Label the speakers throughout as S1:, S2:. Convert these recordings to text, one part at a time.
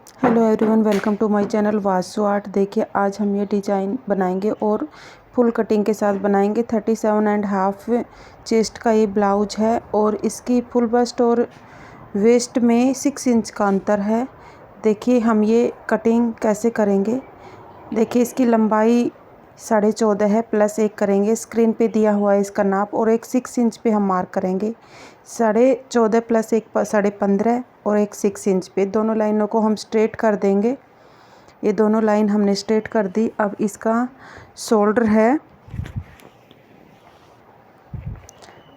S1: Hello everyone, welcome to my channel Vasu Art. देखिए आज हम ये डिज़ाइन बनाएंगे और फुल कटिंग के साथ बनाएंगे। 37.5 चेस्ट का ये ब्लाउज है और इसकी फुल बस्ट और वेस्ट में 6 इंच का अंतर है। देखिए हम ये कटिंग कैसे करेंगे। देखिए इसकी लंबाई 14.5 है, प्लस 1 करेंगे। स्क्रीन पे दिया हुआ है इसका नाप, और एक 6 इंच पे हम मार्क करेंगे। 14.5 प्लस 1 15.5 और एक 6 इंच पे दोनों लाइनों को हम स्ट्रेट कर देंगे। ये दोनों लाइन हमने स्ट्रेट कर दी। अब इसका शोल्डर है,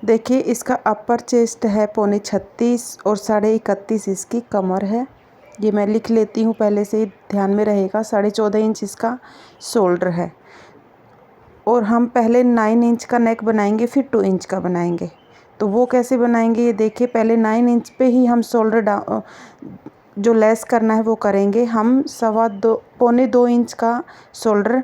S1: देखिए इसका अपर चेस्ट है 36.5 और 31.5 इसकी कमर है। ये मैं लिख लेती हूँ, पहले से ही ध्यान में रहेगा। 14.5 इंच इसका शोल्डर है और हम पहले 9 इंच का नेक बनाएंगे, फिर 2 इंच का बनाएंगे। तो वो कैसे बनाएंगे ये देखिए। पहले 9 इंच पे ही हम शोल्डर जो लेस करना है वो करेंगे। हम 2.25 इंच का शोल्डर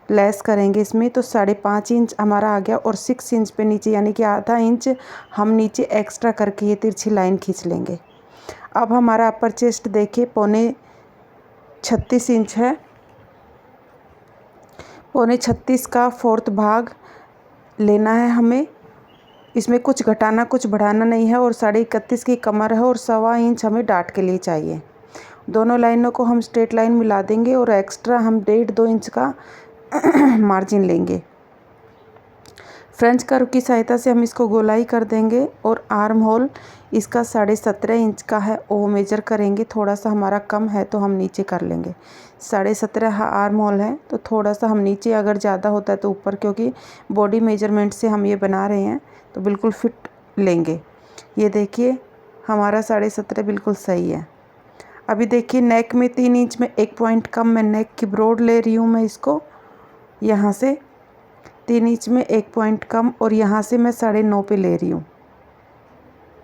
S1: लेस करेंगे इसमें, तो 5.5 इंच हमारा आ गया। और 6 इंच पे नीचे यानी कि आधा इंच हम नीचे एक्स्ट्रा करके ये तिरछी लाइन खींच लेंगे। अब हमारा अपर चेस्ट देखिए 36.5 इंच है। 36.5 का 4th भाग लेना है हमें। इसमें कुछ घटाना कुछ बढ़ाना नहीं है। और 31.5 की कमर है और 1.25 इंच हमें डाट के लिए चाहिए। दोनों लाइनों को हम स्ट्रेट लाइन मिला देंगे और एक्स्ट्रा हम 1.5-2 इंच का मार्जिन लेंगे। फ्रेंच कर्व की सहायता से हम इसको गोलाई कर देंगे। और आर्म होल इसका 17.5 इंच का है, वो मेजर करेंगे। थोड़ा सा हमारा कम है तो हम नीचे कर लेंगे। 17.5 आर्म होल है, तो थोड़ा सा हम नीचे, अगर ज़्यादा होता है तो ऊपर, क्योंकि बॉडी मेजरमेंट से हम ये बना रहे हैं तो बिल्कुल फिट लेंगे। ये देखिए हमारा 17.5 बिल्कुल सही है। अभी देखिए नेक में 3 इंच में 1 पॉइंट कम मैं नेक की ब्रॉड ले रही हूँ। मैं इसको यहाँ से 3 इंच में 1 पॉइंट कम, और यहाँ से मैं 9.5 पे ले रही हूँ।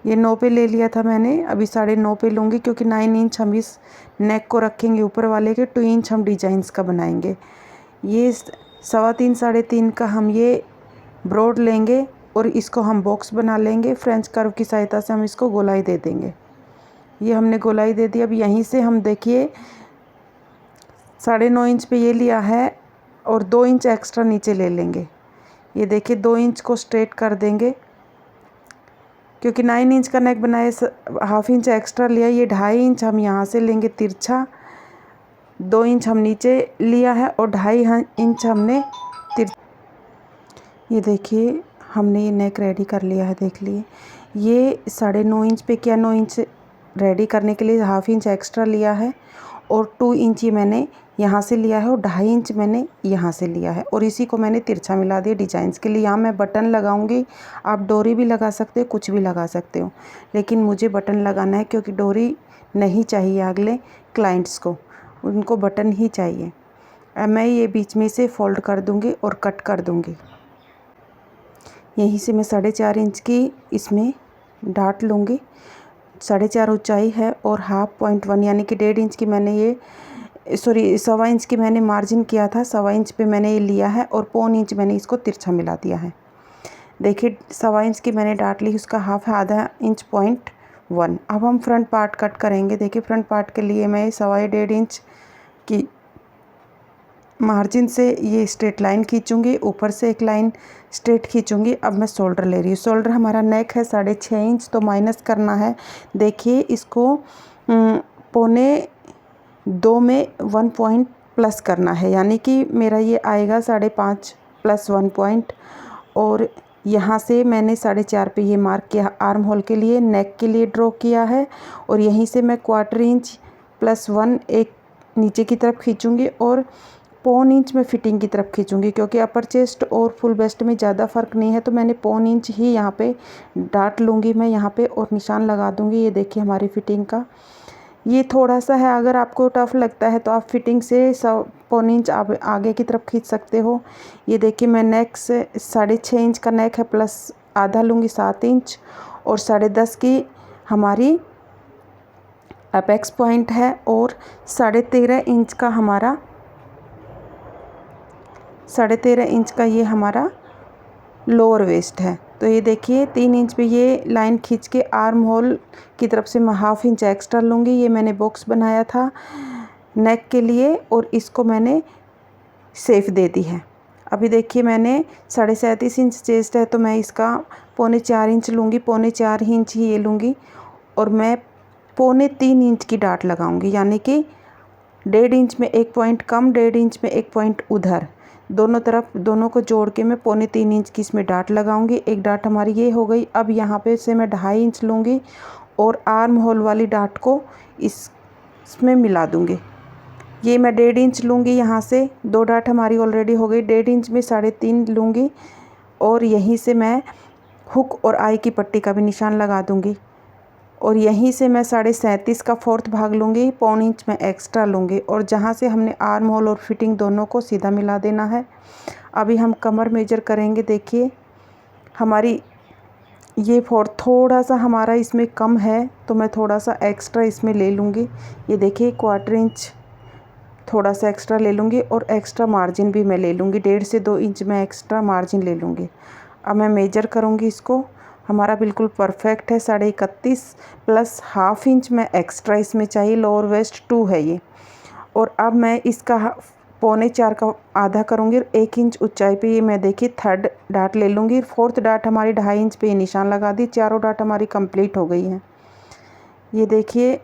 S1: ये 9 पे ले लिया था मैंने, अभी 9.5 पे लूँगी, क्योंकि 9 इंच हम इस नेक को रखेंगे ऊपर वाले के। 2 इंच हम डिजाइंस का बनाएंगे। ये 3.25 3.5 का हम ये ब्रॉड लेंगे और इसको हम बॉक्स बना लेंगे। फ्रेंच कर्व की सहायता से हम इसको गोलाई दे देंगे। ये हमने गोलाई दे दी। अब यहीं से हम देखिए 9.5 इंच पे ये लिया है और 2 इंच एक्स्ट्रा नीचे ले लेंगे। ये देखिए 2 इंच को स्ट्रेट कर देंगे, क्योंकि 9 इंच का नेक बनाए, हाफ इंच एक्स्ट्रा लिया। ये 2.5 इंच हम यहाँ से लेंगे तिरछा, 2 इंच हम नीचे लिया है और 2.5 इंच हमने ये देखिए हमने ये नेक रेडी कर लिया है। देख लिए ये 9.5 इंच पे किया। 9 इंच रेडी करने के लिए हाफ इंच एक्स्ट्रा लिया है और 2 इंच ये मैंने यहाँ से लिया है और 2.5 इंच मैंने यहाँ से लिया है, और इसी को मैंने तिरछा मिला दिया डिजाइंस के लिए। यहाँ मैं बटन लगाऊंगी, आप डोरी भी लगा सकते हो, कुछ भी लगा सकते हो, लेकिन मुझे बटन लगाना है क्योंकि डोरी नहीं चाहिए अगले क्लाइंट्स को, उनको बटन ही चाहिए। अब मैं ये बीच में से फोल्ड कर दूँगी और कट कर दूँगी। यहीं से मैं 4.5 इंच की इसमें डाट लूँगी। 4.5 ऊंचाई है और 1/2 यानी कि 1.5 इंच की मैंने ये 1.25 इंच की मैंने मार्जिन किया था। 1.25 इंच पे मैंने ये लिया है और 1.25 इंच मैंने इसको तिरछा मिला दिया है। देखिए 1.25 इंच की मैंने डाट ली, उसका हाफ है आधा इंच 0.1। अब हम फ्रंट पार्ट कट करेंगे। देखिए फ्रंट पार्ट के लिए मैं 1.25 इंच की मार्जिन से ये स्ट्रेट लाइन खींचूंगी, ऊपर से एक लाइन स्ट्रेट खींचूंगी। अब मैं शोल्डर ले रही हूँ। शोल्डर हमारा नेक है 6.5 इंच, तो माइनस करना है। देखिए इसको 1.25 में 1 पॉइंट प्लस करना है, यानी कि मेरा ये आएगा 5.5 प्लस 1 पॉइंट। और यहाँ से मैंने 4.5 पे ये मार्क किया आर्म होल के लिए, नेक के लिए ड्रॉ किया है। और यहीं से मैं 1/4 इंच प्लस 1 एक नीचे की तरफ खींचूंगी और 1.25 इंच में फिटिंग की तरफ खींचूंगी, क्योंकि अपर चेस्ट और फुल वेस्ट में ज़्यादा फ़र्क नहीं है। तो मैंने 1.25 इंच ही यहाँ पे डाट लूँगी मैं यहाँ पे और निशान लगा दूँगी। ये देखिए हमारी फिटिंग का ये थोड़ा सा है, अगर आपको टफ़ लगता है तो आप फिटिंग से 1.25 इंच आप आगे की तरफ खींच सकते हो। ये देखिए मैं नेक से 6.5 इंच का नेक है, प्लस आधा लूँगी 7 इंच, और 10.5 की हमारी अपेक्स पॉइंट है, और 13.5 इंच का हमारा 13.5 इंच का ये हमारा लोअर वेस्ट है। तो ये देखिए 3 इंच पे ये लाइन खींच के आर्म होल की तरफ से मैं हाफ इंच एक्स्ट्रा लूँगी। ये मैंने बॉक्स बनाया था नेक के लिए और इसको मैंने शेप दे दी है। अभी देखिए मैंने 37.5 इंच चेस्ट है तो मैं इसका 3.25 इंच लूँगी, 3.25 इंच ही ये लूँगी और मैं 3.25 इंच की डाट लगाऊँगी, यानी कि 1.5 इंच में 1 पॉइंट कम, 1.5 इंच में 1 पॉइंट उधर, दोनों तरफ दोनों को जोड़ के मैं 3.25 इंच की इसमें डाट लगाऊंगी। एक डाट हमारी ये हो गई। अब यहाँ पे से मैं 2.5 इंच लूँगी और आर्म होल वाली डाट को इसमें मिला दूँगी। ये मैं 1.5 इंच लूँगी, यहाँ से 2 डाट हमारी ऑलरेडी हो गई। 1.5 इंच में 3.5 लूँगी और यहीं से मैं हुक और आई की पट्टी का भी निशान लगा दूँगी और यहीं से मैं 37.5 का 4th भाग लूँगी, 1.25 इंच में एक्स्ट्रा लूँगी और जहाँ से हमने आर्म होल और फिटिंग दोनों को सीधा मिला देना है। अभी हम कमर मेजर करेंगे। देखिए हमारी ये 4 थोड़ा सा हमारा इसमें कम है तो मैं थोड़ा सा एक्स्ट्रा इसमें ले लूँगी। ये देखिए 1/4 इंच थोड़ा सा एक्स्ट्रा ले लूँगी और एक्स्ट्रा मार्जिन भी मैं ले लूँगी, 1.5 से 2 इंच में एक्स्ट्रा मार्जिन ले लूँगी। अब मैं मेजर करूँगी इसको। हमारा बिल्कुल परफेक्ट है 31.5 प्लस हाफ इंच में एक्स्ट्रा इसमें चाहिए, लोअर वेस्ट 2 है ये। और अब मैं इसका 3.25 का आधा करूँगी और 1 इंच ऊंचाई पे ये मैं देखिए 3rd डाट ले लूँगी। 4th डाट हमारी 2.5 इंच पे ये निशान लगा दी। चारों डाट हमारी कंप्लीट हो गई हैं। ये देखिए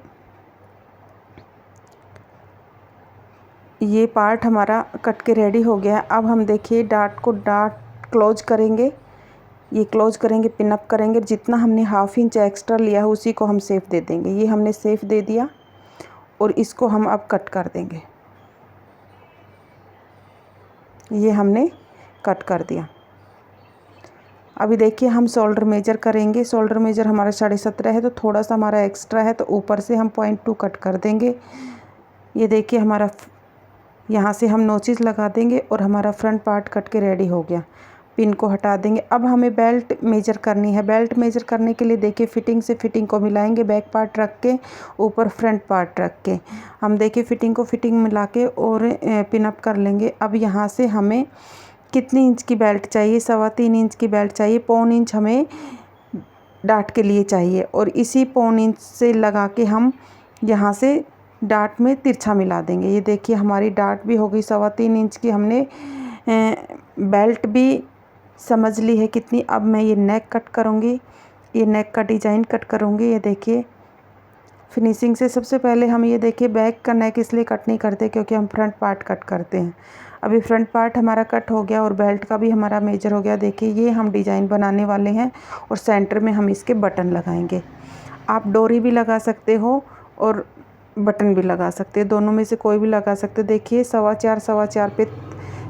S1: ये पार्ट हमारा कट के रेडी हो गया है। अब हम देखिए डाट क्लोज करेंगे, ये क्लोज करेंगे, पिनअप करेंगे। जितना हमने हाफ इंच एक्स्ट्रा लिया है उसी को हम शेप दे देंगे। ये हमने शेप दे दिया और इसको हम अब कट कर देंगे। ये हमने कट कर दिया। अभी देखिए हम शोल्डर मेजर करेंगे। शोल्डर मेजर हमारा 17.5 है तो थोड़ा सा हमारा एक्स्ट्रा है तो ऊपर से हम 0.2 कट कर देंगे। ये देखिए हमारा यहाँ से हम नोचेस लगा देंगे और हमारा फ्रंट पार्ट कट के रेडी हो गया। पिन को हटा देंगे। अब हमें बेल्ट मेजर करनी है। बेल्ट मेजर करने के लिए देखिए फिटिंग से फिटिंग को मिलाएंगे, बैक पार्ट रख के ऊपर फ्रंट पार्ट रख के हम देखिए फिटिंग को फिटिंग मिला के और पिन अप कर लेंगे। अब यहाँ से हमें कितनी इंच की बेल्ट चाहिए? 3.25 इंच की बेल्ट चाहिए। 0.25 इंच हमें डाट के लिए चाहिए और इसी 0.25 इंच से लगा के हम यहाँ से डाट में तिरछा मिला देंगे। ये देखिए हमारी डाट भी हो गई 3.25 इंच की। हमने बेल्ट भी समझ ली है कितनी। अब मैं ये नेक कट करूँगी, ये नेक का डिज़ाइन कट करूँगी। ये देखिए फिनिशिंग से सबसे पहले हम ये देखिए बैक का नेक इसलिए कट नहीं करते क्योंकि हम फ्रंट पार्ट कट करते हैं। अभी फ्रंट पार्ट हमारा कट हो गया और बेल्ट का भी हमारा मेजर हो गया। देखिए ये हम डिज़ाइन बनाने वाले हैं और सेंटर में हम इसके बटन लगाएंगे। आप डोरी भी लगा सकते हो और बटन भी लगा सकते हो, दोनों में से कोई भी लगा सकते हो। देखिए 4.25 पे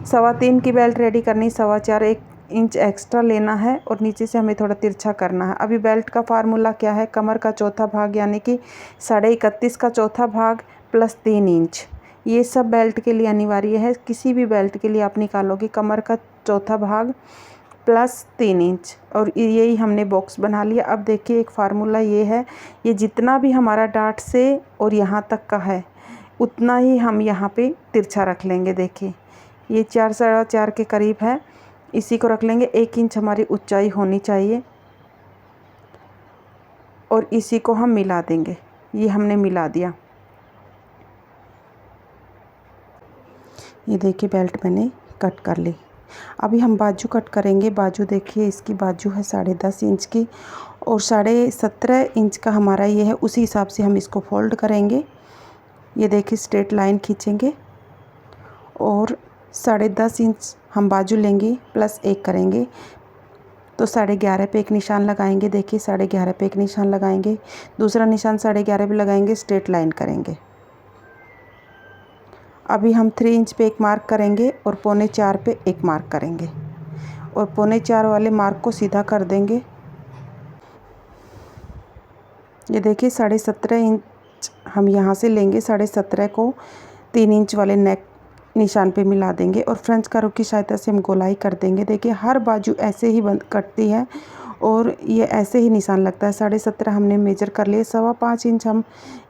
S1: 3.25 की बेल्ट रेडी करनी। 4.25 1 इंच एक्स्ट्रा लेना है और नीचे से हमें थोड़ा तिरछा करना है। अभी बेल्ट का फार्मूला क्या है? कमर का चौथा भाग यानी कि 31.5 का चौथा भाग प्लस 3 इंच। ये सब बेल्ट के लिए अनिवार्य है। किसी भी बेल्ट के लिए आप निकालोगे कमर का चौथा भाग प्लस 3 इंच और यही हमने बॉक्स बना लिया। अब देखिए एक फार्मूला ये है, ये जितना भी हमारा डाट से और यहाँ तक का है उतना ही हम यहाँ पे तिरछा रख लेंगे। देखिए ये 4.25 के करीब है, इसी को रख लेंगे। 1 इंच हमारी ऊंचाई होनी चाहिए और इसी को हम मिला देंगे। ये हमने मिला दिया। ये देखिए बेल्ट मैंने कट कर ली। अभी हम बाजू कट करेंगे। बाजू देखिए इसकी बाजू है 10.5 इंच की और 17.5 इंच का हमारा ये है, उसी हिसाब से हम इसको फोल्ड करेंगे। ये देखिए स्ट्रेट लाइन खींचेंगे और 10.5 इंच हम बाजू लेंगे प्लस 1 करेंगे तो 11.5 पे एक निशान लगाएंगे। देखिए 11.5 पे एक निशान लगाएंगे, दूसरा निशान 11.5 पे लगाएंगे, स्ट्रेट लाइन करेंगे। अभी हम 3 इंच पे एक मार्क करेंगे और 3.25 पे एक मार्क करेंगे और 3.25 वाले मार्क को सीधा कर देंगे। ये देखिए 17.5 इंच हम यहाँ से लेंगे, 17.5 को 3 इंच वाले नेक निशान पे मिला देंगे और फ्रंट का रुख की सहायता से हम गोलाई कर देंगे। देखिए हर बाजू ऐसे ही बंद कटती है और ये ऐसे ही निशान लगता है। 17.5 हमने मेजर कर लिए। 5.25 इंच हम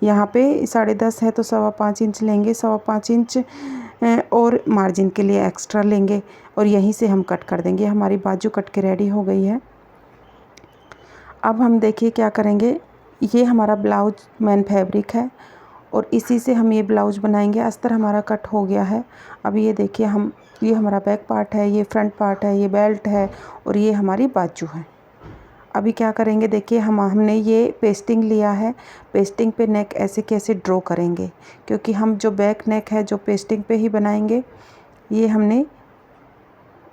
S1: यहाँ पे 10.5 है तो 5.25 इंच लेंगे। 5.25 इंच और मार्जिन के लिए एक्स्ट्रा लेंगे और यहीं से हम कट कर देंगे। हमारी बाजू कट के रेडी हो गई है। अब हम देखिए क्या करेंगे, ये हमारा ब्लाउज मेन फैब्रिक है और इसी से हम ये ब्लाउज बनाएंगे। अस्तर हमारा कट हो गया है। अब ये देखिए ये हमारा बैक पार्ट है, ये फ्रंट पार्ट है, ये बेल्ट है और ये हमारी बाजू है। अभी क्या करेंगे, देखिए हमने ये पेस्टिंग लिया है। पेस्टिंग पे नेक ऐसे कैसे ड्रॉ करेंगे, क्योंकि हम जो बैक नेक है जो पेस्टिंग पे ही बनाएंगे। ये हमने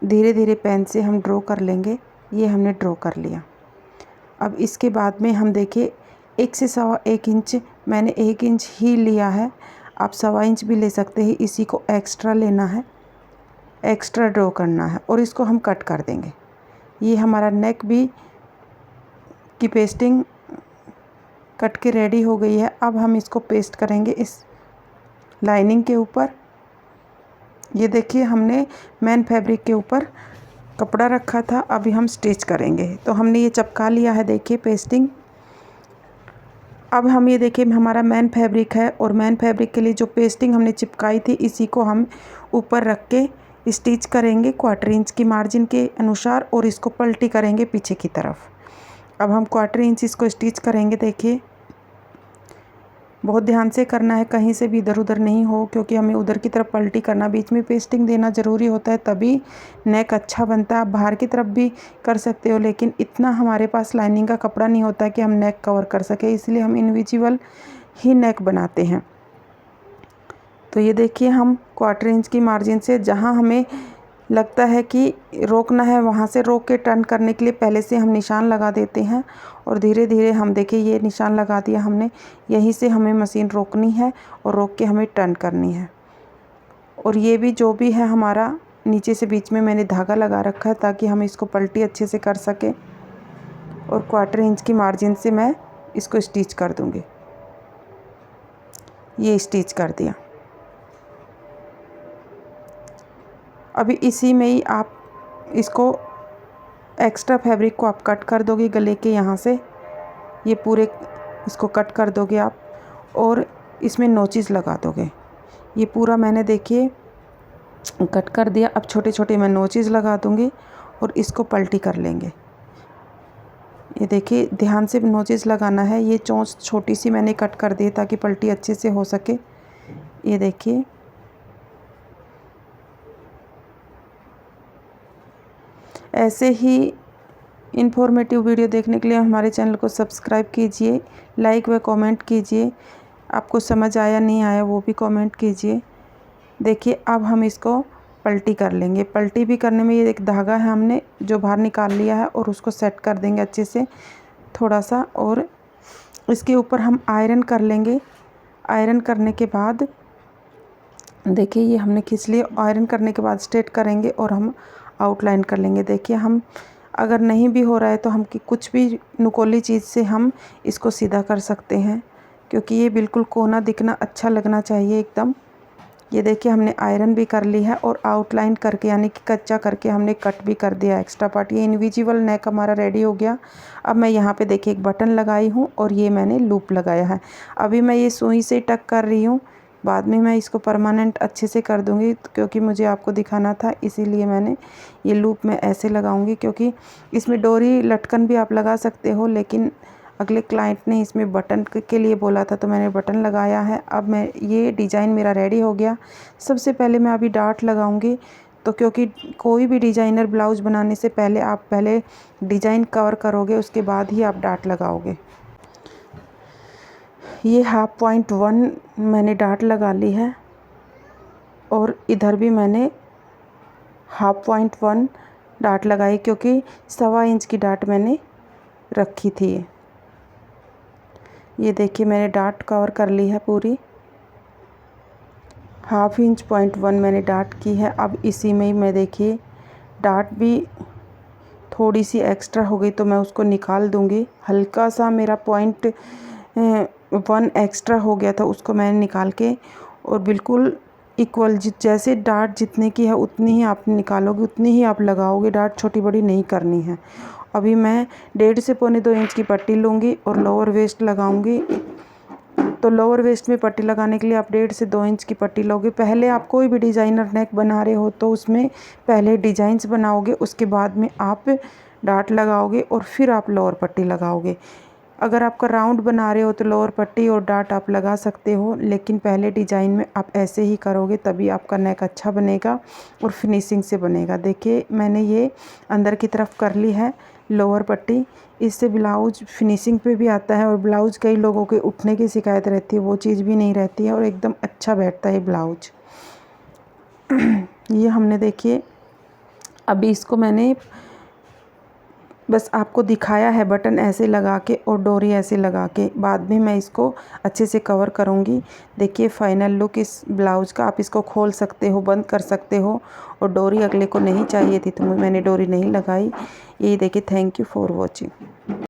S1: धीरे धीरे पेन से हम ड्रॉ कर लेंगे। ये हमने ड्रॉ कर लिया। अब इसके बाद में हम देखिए 1 से 1.25 इंच, मैंने 1 इंच ही लिया है। आप 1.25 इंच भी ले सकते हैं। इसी को एक्स्ट्रा लेना है, एक्स्ट्रा ड्रॉ करना है और इसको हम कट कर देंगे। ये हमारा नेक भी की पेस्टिंग कट के रेडी हो गई है। अब हम इसको पेस्ट करेंगे इस लाइनिंग के ऊपर। ये देखिए हमने मेन फैब्रिक के ऊपर कपड़ा रखा था, अभी हम स्टिच करेंगे। तो हमने ये चिपका लिया है, देखिए पेस्टिंग। अब हम ये देखिए हमारा मेन फैब्रिक है और मेन फैब्रिक के लिए जो पेस्टिंग हमने चिपकाई थी इसी को हम ऊपर रख के स्टिच करेंगे 1/4 इंच की मार्जिन के अनुसार और इसको पलटी करेंगे पीछे की तरफ। अब हम 1/4 इंच इसको स्टिच करेंगे। देखिए बहुत ध्यान से करना है, कहीं से भी इधर उधर नहीं हो, क्योंकि हमें उधर की तरफ पलटी करना, बीच में पेस्टिंग देना ज़रूरी होता है, तभी नेक अच्छा बनता है। आप बाहर की तरफ भी कर सकते हो, लेकिन इतना हमारे पास लाइनिंग का कपड़ा नहीं होता कि हम नेक कवर कर सके, इसलिए हम इनविजिबल ही नेक बनाते हैं। तो ये देखिए हम 1/4 इंच की मार्जिन से जहाँ हमें लगता है कि रोकना है वहाँ से रोक के टर्न करने के लिए पहले से हम निशान लगा देते हैं और धीरे धीरे हम देखिए ये निशान लगा दिया हमने। यहीं से हमें मशीन रोकनी है और रोक के हमें टर्न करनी है। और ये भी जो भी है हमारा नीचे से बीच में मैंने धागा लगा रखा है ताकि हम इसको पलटी अच्छे से कर सकें। और 1/4 इंच की मार्जिन से मैं इसको स्टिच कर दूँगी। ये स्टिच कर दिया। अभी इसी में ही आप इसको एक्स्ट्रा फैब्रिक को आप कट कर दोगे गले के यहाँ से, ये पूरे इसको कट कर दोगे आप और इसमें नोचेस लगा दोगे। ये पूरा मैंने देखिए कट कर दिया। अब छोटे छोटे मैं नोचेस लगा दूँगी और इसको पलटी कर लेंगे। ये देखिए ध्यान से नोचेस लगाना है। ये चोंच छोटी सी मैंने कट कर दी ताकि पलटी अच्छे से हो सके। ये देखिए ऐसे ही इन्फॉर्मेटिव वीडियो देखने के लिए हमारे चैनल को सब्सक्राइब कीजिए, लाइक व कमेंट कीजिए। आपको समझ आया नहीं आया वो भी कमेंट कीजिए। देखिए अब हम इसको पलटी कर लेंगे। पलटी भी करने में ये एक धागा है हमने जो बाहर निकाल लिया है और उसको सेट कर देंगे अच्छे से थोड़ा सा, और इसके ऊपर हम आयरन कर लेंगे। आयरन करने के बाद देखिए ये हमने खींच लिया। आयरन करने के बाद स्ट्रेट करेंगे और हम आउटलाइन कर लेंगे। देखिए हम अगर नहीं भी हो रहा है तो हम कुछ भी नुकीली चीज़ से हम इसको सीधा कर सकते हैं, क्योंकि ये बिल्कुल कोना दिखना अच्छा लगना चाहिए एकदम। ये देखिए हमने आयरन भी कर ली है और आउटलाइन करके यानी कि कच्चा करके हमने कट भी कर दिया एक्स्ट्रा पार्ट। ये इनविजिबल नेक हमारा रेडी हो गया। अब मैं यहाँ पे देखिए एक बटन लगाई हूँ और ये मैंने लूप लगाया है। अभी मैं ये सुई से टक कर रही हूँ, बाद में मैं इसको परमानेंट अच्छे से कर दूँगी, क्योंकि मुझे आपको दिखाना था इसीलिए मैंने ये लूप में ऐसे लगाऊँगी। क्योंकि इसमें डोरी लटकन भी आप लगा सकते हो, लेकिन अगले क्लाइंट ने इसमें बटन के लिए बोला था तो मैंने बटन लगाया है। अब मैं ये डिज़ाइन मेरा रेडी हो गया। सबसे पहले मैं अभी डार्ट लगाऊंगी, तो क्योंकि कोई भी डिज़ाइनर ब्लाउज़ बनाने से पहले आप पहले डिज़ाइन कवर करोगे, उसके बाद ही आप डार्ट लगाओगे। ये 1/2 मैंने डार्ट लगा ली है और इधर भी मैंने 1/2 डार्ट लगाई, क्योंकि 1.25 इंच की डार्ट मैंने रखी थी। ये देखिए मैंने डार्ट कवर कर ली है पूरी। 1/2 इंच 0.1 मैंने डार्ट की है। अब इसी में ही मैं देखिए डार्ट भी थोड़ी सी एक्स्ट्रा हो गई तो मैं उसको निकाल दूंगी। हल्का सा मेरा 0.1 एक्स्ट्रा हो गया था, उसको मैंने निकाल के और बिल्कुल इक्वल जैसे डार्ट जितने की है उतनी ही आप निकालोगे, उतनी ही आप लगाओगे। डार्ट छोटी बड़ी नहीं करनी है। अभी मैं 1.5 से 1.25 इंच की पट्टी लूँगी और लोअर वेस्ट लगाऊंगी तो लोअर वेस्ट में पट्टी लगाने के लिए आप 1.5 से 2 इंच की पट्टी लोगे। पहले आप कोई भी डिज़ाइनर नेक बना रहे हो तो उसमें पहले डिज़ाइंस बनाओगे, उसके बाद में आप डाट लगाओगे और फिर आप लोअर पट्टी लगाओगे। अगर आपका राउंड बना रहे हो तो लोअर पट्टी और डाट आप लगा सकते हो, लेकिन पहले डिज़ाइन में आप ऐसे ही करोगे तभी आपका नेक अच्छा बनेगा और फिनिशिंग से बनेगा। देखिए मैंने ये अंदर की तरफ कर ली है लोअर पट्टी। इससे ब्लाउज फिनिशिंग पे भी आता है और ब्लाउज कई लोगों के उठने की शिकायत रहती है, वो चीज़ भी नहीं रहती है और एकदम अच्छा बैठता है ब्लाउज। ये हमने देखिए अभी इसको मैंने बस आपको दिखाया है बटन ऐसे लगा के और डोरी ऐसे लगा के, बाद में मैं इसको अच्छे से कवर करूँगी। देखिए फाइनल लुक इस ब्लाउज़ का। आप इसको खोल सकते हो, बंद कर सकते हो और डोरी अगले को नहीं चाहिए थी तो मैंने डोरी नहीं लगाई। ये देखिए। Thank you for watching.